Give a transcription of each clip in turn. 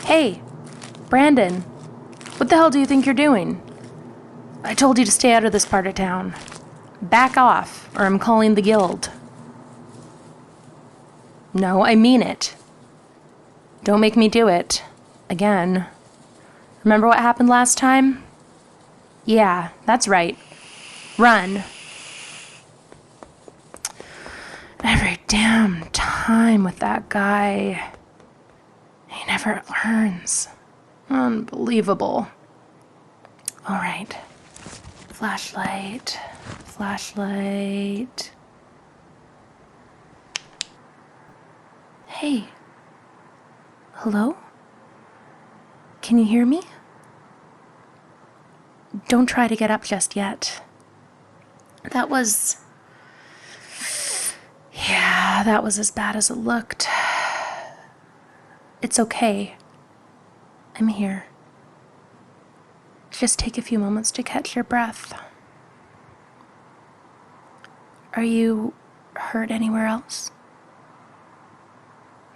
Hey, Brandon, what the hell do you think you're doing? I told you to stay out of this part of town. Back off, or I'm calling the guild. No, I mean it. Don't make me do it. Again. Remember what happened last time? Yeah, that's right. Run. Every damn time with that guy. He never learns. Unbelievable. All right. Flashlight. Hey. Hello? Can you hear me? Don't try to get up just yet. That was as bad as it looked. It's okay. I'm here. Just take a few moments to catch your breath. Are you hurt anywhere else?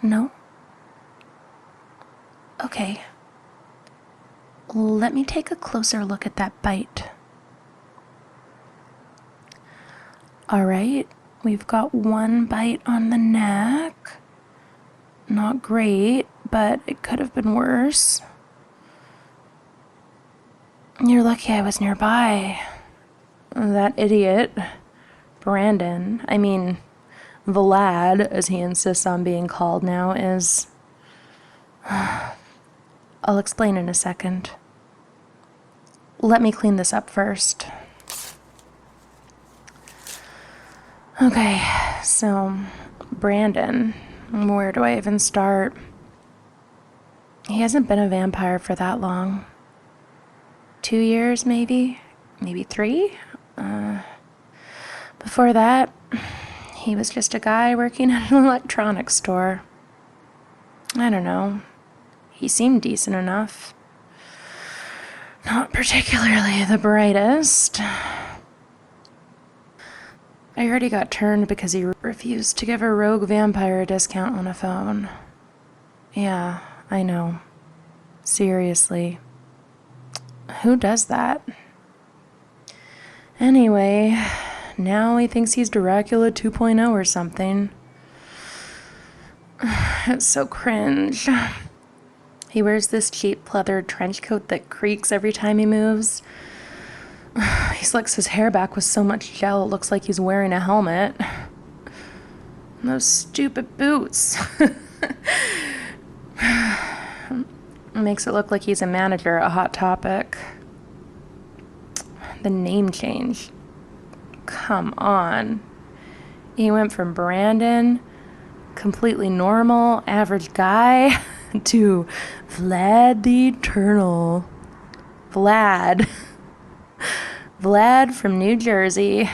No? Okay. Let me take a closer look at that bite. All right, we've got one bite on the neck. Not great, but it could have been worse. You're lucky I was nearby. That idiot, Brandon, the lad, as he insists on being called now, is... I'll explain in a second. Let me clean this up first. Okay, so, Brandon, where do I even start? He hasn't been a vampire for that long. 2 years, maybe? Maybe 3? Before that, he was just a guy working at an electronics store. I don't know. He seemed decent enough. Not particularly the brightest. I heard he got turned because he refused to give a rogue vampire a discount on a phone. Yeah, I know. Seriously. Who does that? Anyway, now he thinks he's Dracula 2.0 or something. It's so cringe. He wears this cheap pleather trench coat that creaks every time he moves. He slicks his hair back with so much gel it looks like he's wearing a helmet. And those stupid boots. Makes it look like he's a manager at Hot Topic. The name change. Come on. He went from Brandon, completely normal, average guy, to Vlad the Eternal. Vlad from New Jersey.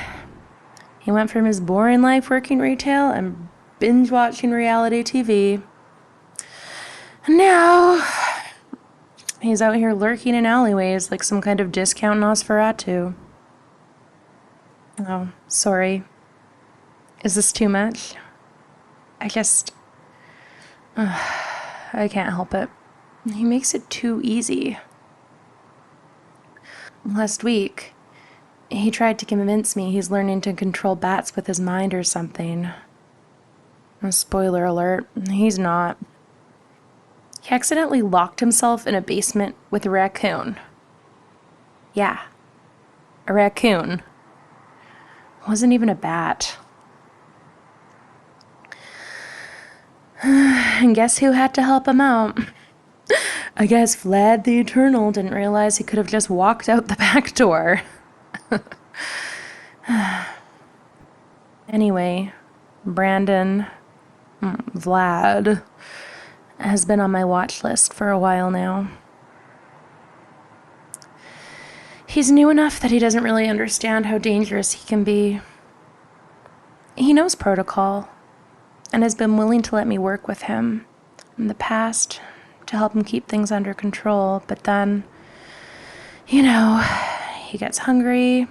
He went from his boring life working retail and binge-watching reality TV. And now, he's out here lurking in alleyways like some kind of discount Nosferatu. Oh, sorry. Is this too much? I can't help it. He makes it too easy. Last week, he tried to convince me he's learning to control bats with his mind or something. Spoiler alert, he's not. He accidentally locked himself in a basement with a raccoon. Yeah, a raccoon. Wasn't even a bat. And guess who had to help him out? I guess Vlad the Eternal didn't realize he could have just walked out the back door. Anyway, Vlad, has been on my watch list for a while now. He's new enough that he doesn't really understand how dangerous he can be. He knows protocol, and has been willing to let me work with him in the past to help him keep things under control, but then, he gets hungry,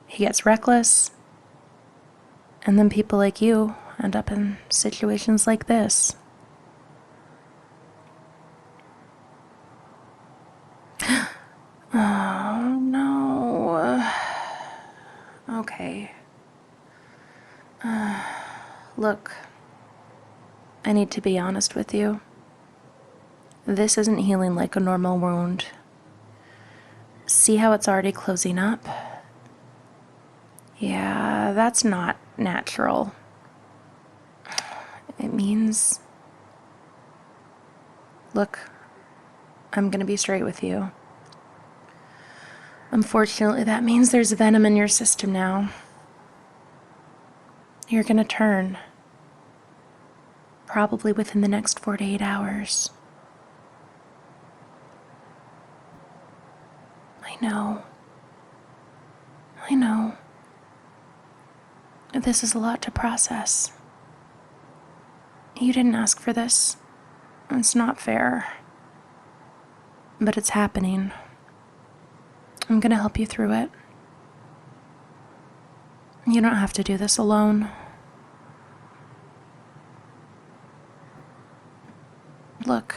he gets reckless, and then people like you end up in situations like this. Oh, no. Okay. Look, I need to be honest with you. This isn't healing like a normal wound. See how it's already closing up? Yeah, that's not natural. It means... Look, I'm gonna be straight with you. Unfortunately, that means there's venom in your system now. You're gonna turn. Probably within the next 4 to 8 hours. I know. I know. This is a lot to process. You didn't ask for this. It's not fair. But it's happening. I'm gonna help you through it. You don't have to do this alone. Look,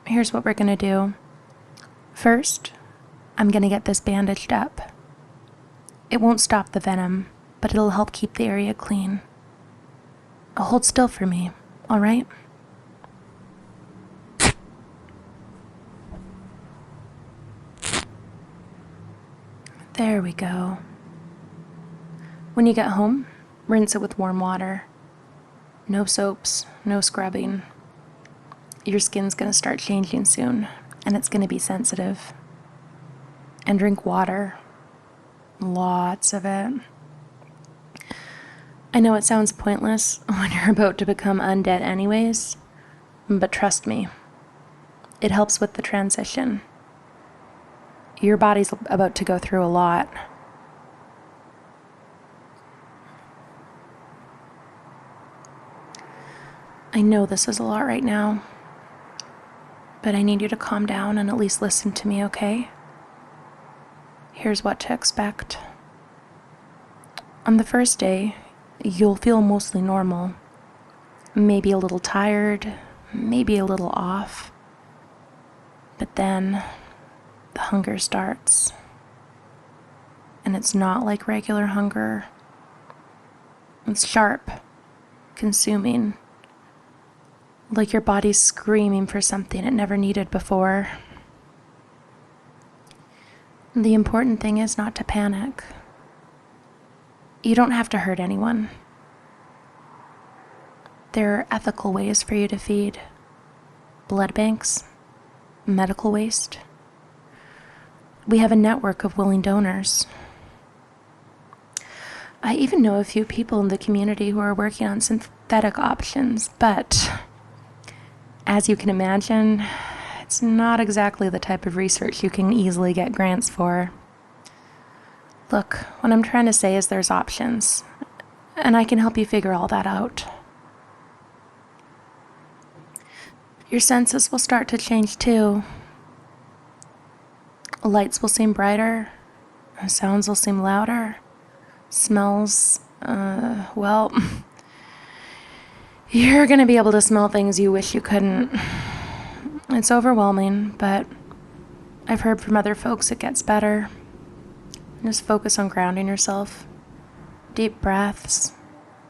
here's what we're gonna do. First, I'm gonna get this bandaged up. It won't stop the venom, but it'll help keep the area clean. Hold still for me, all right? There we go. When you get home, rinse it with warm water. No soaps, no scrubbing. Your skin's gonna start changing soon, and it's gonna be sensitive. And drink water. Lots of it. I know it sounds pointless when you're about to become undead anyways, but trust me, it helps with the transition. Your body's about to go through a lot. I know this is a lot right now, but I need you to calm down and at least listen to me, okay? Here's what to expect. On the first day, you'll feel mostly normal. Maybe a little tired, maybe a little off. But then, the hunger starts. And it's not like regular hunger. It's sharp, consuming. Like your body's screaming for something it never needed before. The important thing is not to panic. You don't have to hurt anyone. There are ethical ways for you to feed. Blood banks, medical waste. We have a network of willing donors. I even know a few people in the community who are working on synthetic options, but as you can imagine, it's not exactly the type of research you can easily get grants for. Look, what I'm trying to say is there's options, and I can help you figure all that out. Your senses will start to change too. Lights will seem brighter, sounds will seem louder, smells, well, you're gonna be able to smell things you wish you couldn't. It's overwhelming, but I've heard from other folks it gets better. Just focus on grounding yourself. Deep breaths,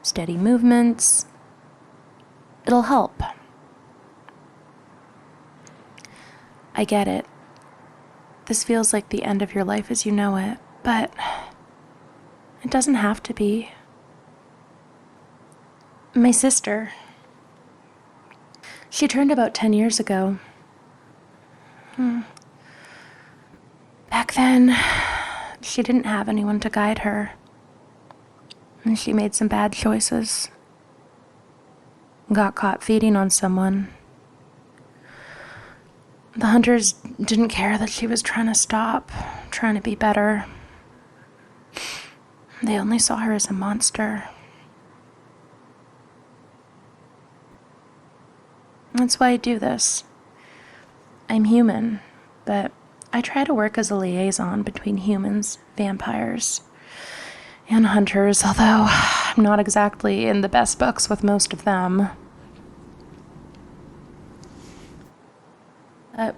steady movements. It'll help. I get it. This feels like the end of your life as you know it, but it doesn't have to be. My sister, she turned about 10 years ago. Back then, she didn't have anyone to guide her. And she made some bad choices. Got caught feeding on someone. The hunters didn't care that she was trying to stop, trying to be better. They only saw her as a monster. That's why I do this. I'm human, but I try to work as a liaison between humans, vampires, and hunters, although I'm not exactly in the best books with most of them. But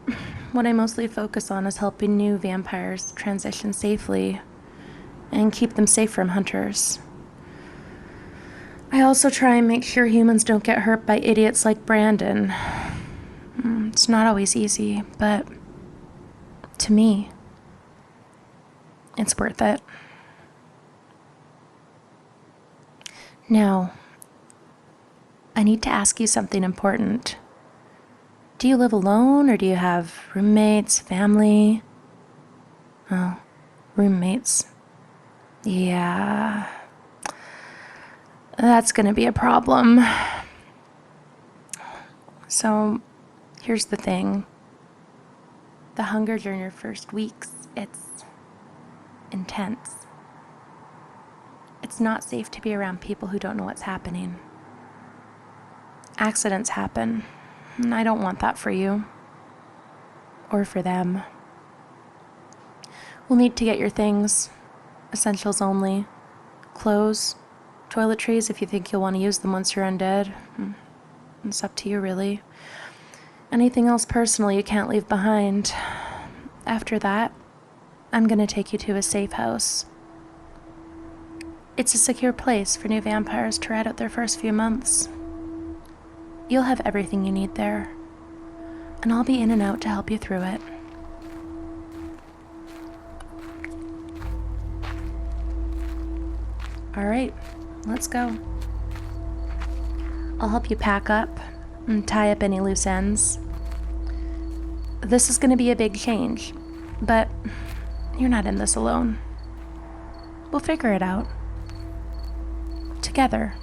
what I mostly focus on is helping new vampires transition safely and keep them safe from hunters. I also try and make sure humans don't get hurt by idiots like Brandon. It's not always easy, but to me, it's worth it. Now, I need to ask you something important. Do you live alone, or do you have roommates, family? Oh, roommates. Yeah, that's gonna be a problem. So, here's the thing. The hunger during your first weeks, it's intense. It's not safe to be around people who don't know what's happening. Accidents happen, and I don't want that for you. Or for them. We'll need to get your things. Essentials only. Clothes, toiletries if you think you'll want to use them once you're undead. It's up to you, really. Anything else personal you can't leave behind. After that, I'm gonna take you to a safe house. It's a secure place for new vampires to ride out their first few months. You'll have everything you need there, and I'll be in and out to help you through it. All right, let's go. I'll help you pack up and tie up any loose ends. This is going to be a big change, but you're not in this alone. We'll figure it out. Together.